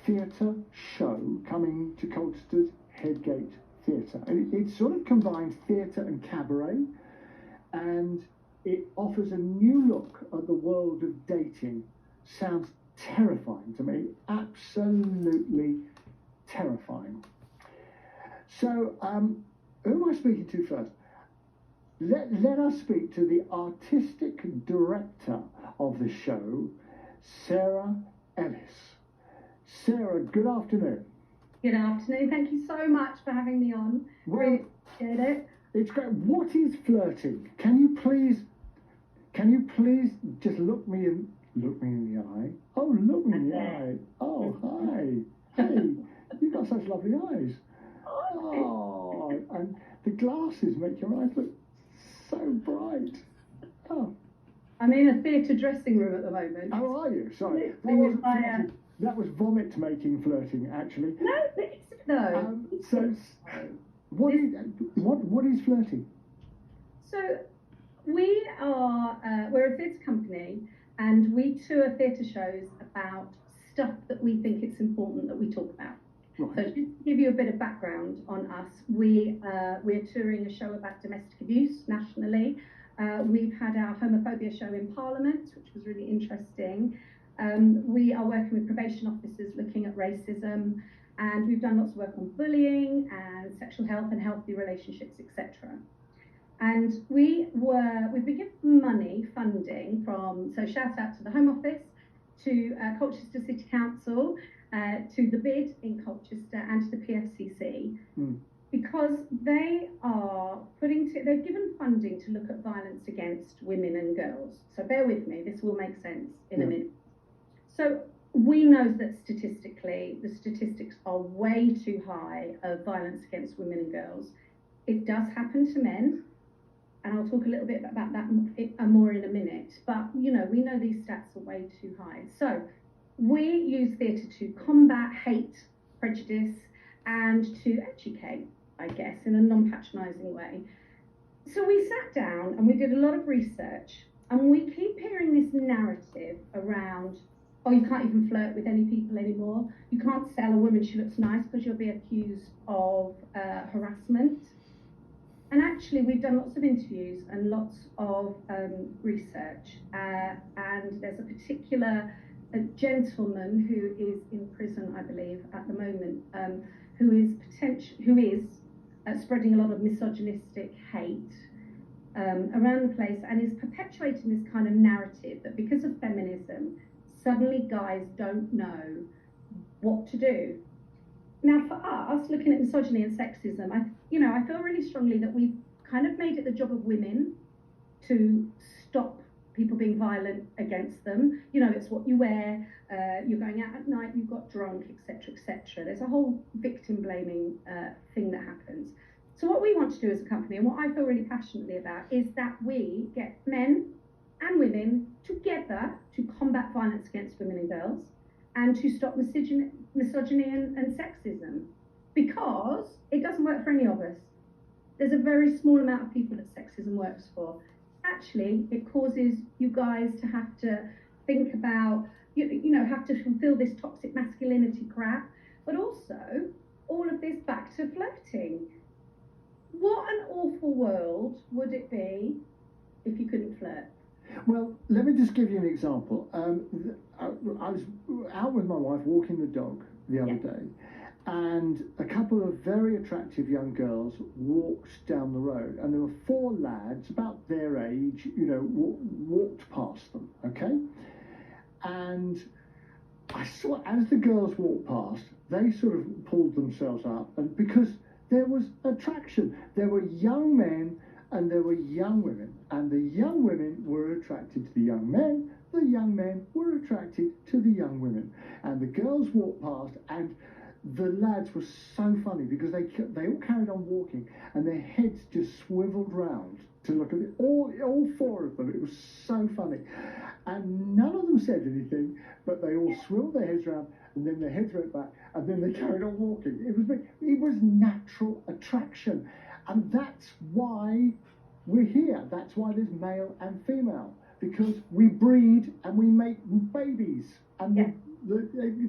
theatre show coming to Colchester's Headgate Theatre. It sort of combines theatre and cabaret, and it offers a new look at the world of dating. Sounds terrifying to me, absolutely terrifying. So, who am I speaking to first? Let us speak to the artistic director of the show, Sarah Ellis. Sarah, good afternoon. Good afternoon. Thank you so much for having me on. Well, really appreciate it. It's great. What is flirting? Can you please just look me in the eye? Oh, look me in the eye. Oh, hi. Hey, you've got such lovely eyes. Oh, and the glasses make your eyes look so bright. Oh. I'm in a theatre dressing room at the moment. Oh, are you? Sorry. That was vomit-making flirting, actually. No, it's no. What is flirting? So we're a theatre company, and we tour theatre shows about stuff that we think it's important that we talk about. Right. So just to give you a bit of background on us, we're touring a show about domestic abuse nationally. We've had our homophobia show in Parliament, which was really interesting. We are working with probation officers looking at racism, and we've done lots of work on bullying and sexual health and healthy relationships, etc. And we've been given money, funding from, so shout out to the Home Office, to Colchester City Council, to the BID in Colchester, and to the PFCC, because they've given funding to look at violence against women and girls. So bear with me, this will make sense in a minute. So we know that statistically, the statistics are way too high of violence against women and girls. It does happen to men, and I'll talk a little bit about that more in a minute, but we know these stats are way too high. So we use theatre to combat hate, prejudice, and to educate, I guess, in a non-patronising way. So we sat down and we did a lot of research, and we keep hearing this narrative around, oh, you can't even flirt with any people anymore. You can't tell a woman she looks nice because you'll be accused of harassment. And actually, we've done lots of interviews and lots of research. And there's a particular gentleman who is in prison, I believe, at the moment, who is spreading a lot of misogynistic hate around the place, and is perpetuating this kind of narrative that because of feminism, suddenly guys don't know what to do. Now, for us, looking at misogyny and sexism, I feel really strongly that we've kind of made it the job of women to stop people being violent against them. It's what you wear, you're going out at night, you've got drunk, etc., etc. There's a whole victim blaming thing that happens. So what we want to do as a company, and what I feel really passionately about, is that we get men and women together to combat violence against women and girls, and to stop misogyny and sexism, because it doesn't work for any of us. There's a very small amount of people that sexism works for. Actually, it causes you guys to have to think about, have to fulfill this toxic masculinity crap, but also all of this back to flirting. What an awful world would it be if you couldn't flirt? Well, let me just give you an example. I was out with my wife walking the dog the other day, and a couple of very attractive young girls walked down the road, and there were four lads about their age, walked past them, okay? And I saw, as the girls walked past, they sort of pulled themselves up, and because there was attraction. There were young men and there were young women, and the young women were attracted to the young men, the young men were attracted to the young women, and the girls walked past, and the lads were so funny because they all carried on walking, and their heads just swiveled round to look at it. All four of them. It was so funny, and none of them said anything, but they all swiveled their heads round, and then their heads went back, and then they carried on walking. It was natural attraction, and that's why we're here. That's why there's male and female, because we breed and we make babies, and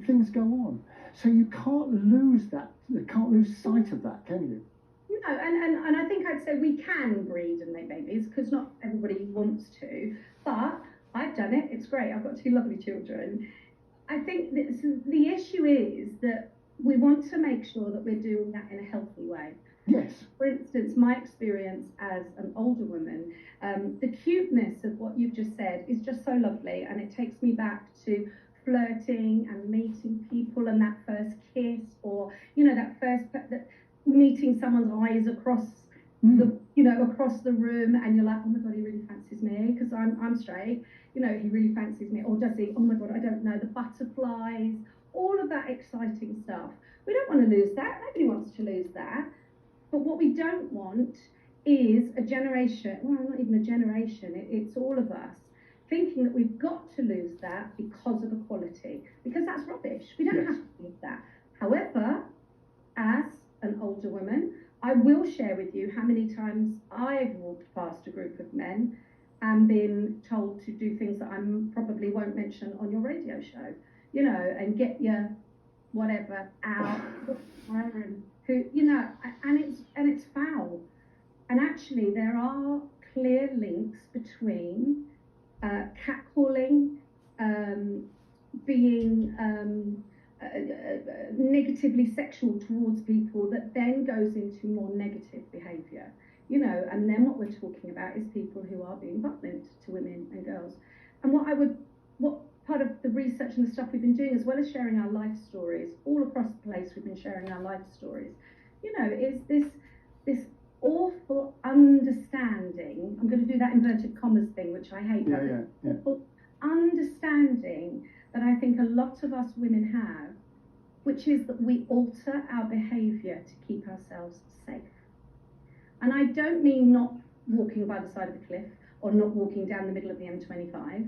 things go on. So you can't lose that. You can't lose sight of that, can you? No, and I think I'd say we can breed and make babies because not everybody wants to, but I've done it. It's great. I've got two lovely children. I think the issue is that we want to make sure that we're doing that in a healthy way. Yes. For instance, my experience as an older woman, the cuteness of what you've just said is just so lovely, and it takes me back to flirting and meeting people and that first kiss, or that first meeting someone's eyes across across the room, and you're like, oh my god, he really fancies me because I'm straight. He really fancies me, or does he? Oh my god, I don't know. The butterflies, all of that exciting stuff. We don't want to lose that. Nobody wants to lose that. But what we don't want is a generation, well, not even a generation, it's all of us, thinking that we've got to lose that because of equality, because that's rubbish. We don't have to lose that. However, as an older woman, I will share with you how many times I've walked past a group of men and been told to do things that I probably won't mention on your radio show, and get your whatever out, and who, and it's foul. And actually, there are clear links between catcalling, being negatively sexual towards people that then goes into more negative behaviour, and then what we're talking about is people who are being violent to women and girls. And what part of the research and the stuff we've been doing, as well as sharing our life stories, all across the place we've been sharing our life stories, is this awful understanding. I'm going to do that inverted commas thing, which I hate. Awful understanding that I think a lot of us women have, which is that we alter our behaviour to keep ourselves safe. And I don't mean not walking by the side of a cliff or not walking down the middle of the M25.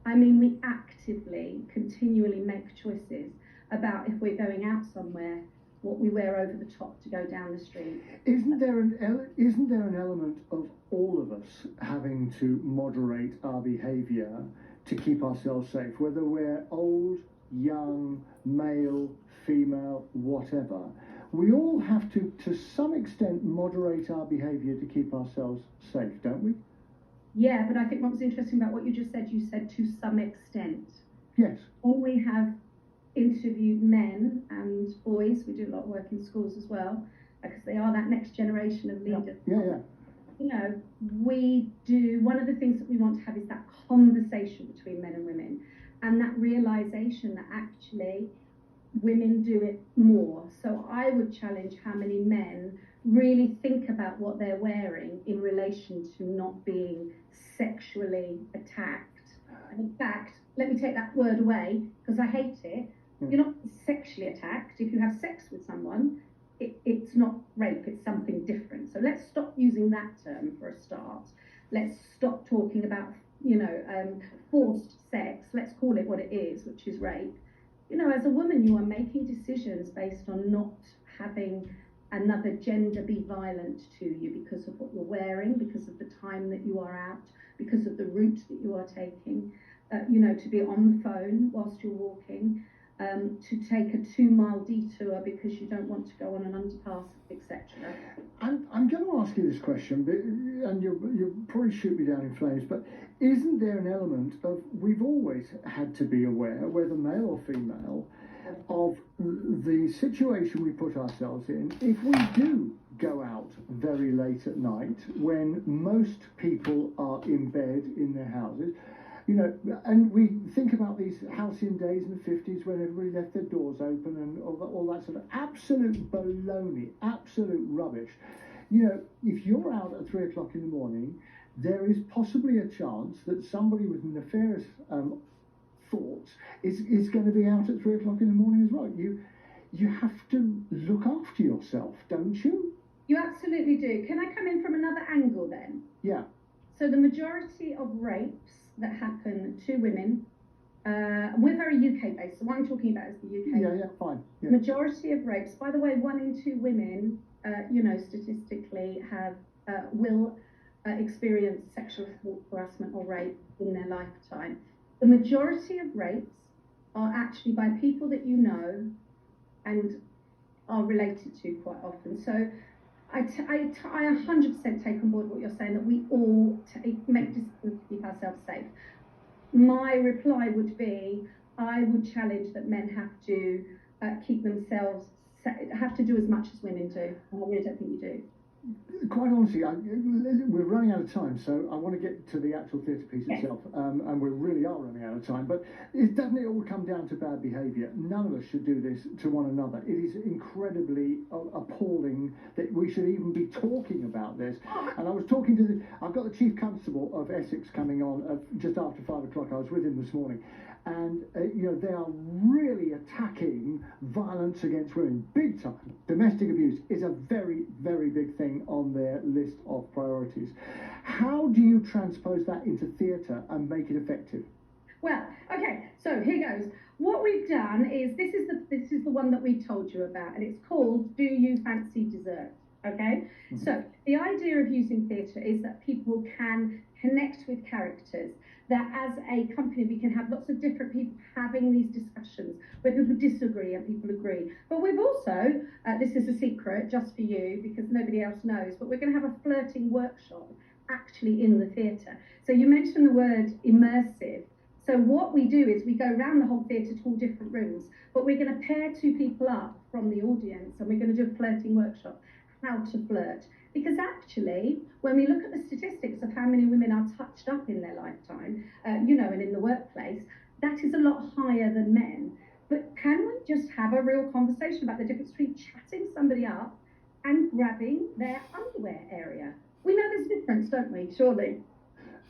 I mean we actively, continually make choices about if we're going out somewhere, what we wear over the top to go down the street. Isn't there an element of all of us having to moderate our behaviour to keep ourselves safe, whether we're old, young, male, female, whatever? We all have to some extent, moderate our behaviour to keep ourselves safe, don't we? Yeah, but I think what was interesting about what you just said, you said to some extent. Yes. When we have interviewed men and boys, we do a lot of work in schools as well, because they are that next generation of leaders. Yeah. We do, one of the things that we want to have is that conversation between men and women, and that realization that actually women do it more. So I would challenge how many men really think about what they're wearing in relation to not being sexually attacked. And in fact, let me take that word away because I hate it. You're not sexually attacked. If you have sex with someone, it's not rape, it's something different. So let's stop using that term for a start. Let's stop talking about, forced sex. Let's call it what it is, which is rape. As a woman, you are making decisions based on not having another gender be violent to you because of what you're wearing, because of the time that you are out, because of the route that you are taking, to be on the phone whilst you're walking, to take a 2-mile detour because you don't want to go on an underpass, etc. I'm going to ask you this question, and you'll probably shoot me down in flames, but isn't there an element of, we've always had to be aware, whether male or female, of the situation we put ourselves in if we do go out very late at night when most people are in bed in their houses? And we think about these halcyon days in the 50s when everybody left their doors open and all that sort of absolute baloney, absolute rubbish. If you're out at 3 o'clock in the morning, there is possibly a chance that somebody with nefarious thoughts is going to be out at 3 o'clock in the morning as well. You have to look after yourself, don't you? You absolutely do. Can I come in from another angle then? Yeah. So the majority of rapes that happen to women, we're very UK based, so what I'm talking about is the UK. Yeah, fine. Yeah. Majority of rapes, by the way, 1 in 2 women, statistically will experience sexual assault, harassment or rape in their lifetime. The majority of rapes are actually by people that you know and are related to quite often. So I 100% take on board what you're saying, that we all make decisions to keep ourselves safe. My reply would be, I would challenge that men have to keep themselves, have to do as much as women do. I really don't think you do. Quite honestly, we're running out of time, so I want to get to the actual theatre piece itself, and we really are running out of time. But it doesn't it all come down to bad behaviour? None of us should do this to one another. It is incredibly appalling that we should even be talking about this. And I was talking to I've got the Chief Constable of Essex coming on just after 5 o'clock. I was with him this morning. And, they are really attacking violence against women, big time. Domestic abuse is a very, very big thing on their list of priorities. How do you transpose that into theatre and make it effective? Well, okay, so here goes. What we've done is, this is the one that we told you about, and it's called Do You Fancy Dessert? Okay? Mm-hmm. So the idea of using theatre is that people can connect with characters, that as a company we can have lots of different people having these discussions where people disagree and people agree. But we've also, this is a secret just for you because nobody else knows, but we're going to have a flirting workshop actually in the theatre. So you mentioned the word immersive. So what we do is we go around the whole theatre to all different rooms, but we're going to pair two people up from the audience and we're going to do a flirting workshop, how to flirt. Because actually, when we look at the statistics of how many women are touched up in their lifetime, and in the workplace, that is a lot higher than men. But can we just have a real conversation about the difference between chatting somebody up and grabbing their underwear area? We know there's a difference, don't we? Surely.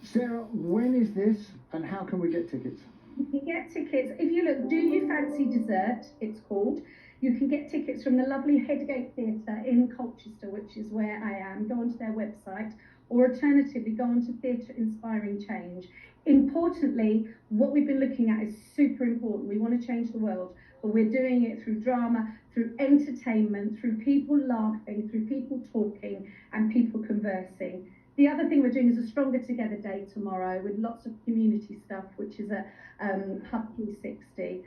Sarah, when is this and how can we get tickets? You can get tickets, if you look, Do You Fancy Dessert, it's called. You can get tickets from the lovely Headgate Theatre in Colchester, which is where I am. Go onto their website, or alternatively, go onto Theatre Inspiring Change. Importantly, what we've been looking at is super important. We want to change the world, but we're doing it through drama, through entertainment, through people laughing, through people talking, and people conversing. The other thing we're doing is a Stronger Together Day tomorrow with lots of community stuff, which is at Hub 360.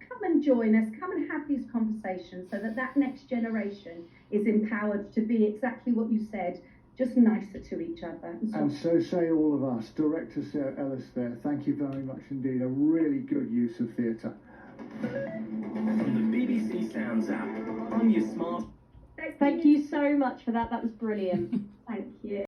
Come and join us, come and have these conversations so that next generation is empowered to be exactly what you said, just nicer to each other. And so say all of us. Director Sarah Ellis there, thank you very much indeed. A really good use of theatre. From the BBC Sounds app, on your smart... Thank you so much for that. That was brilliant. Thank you.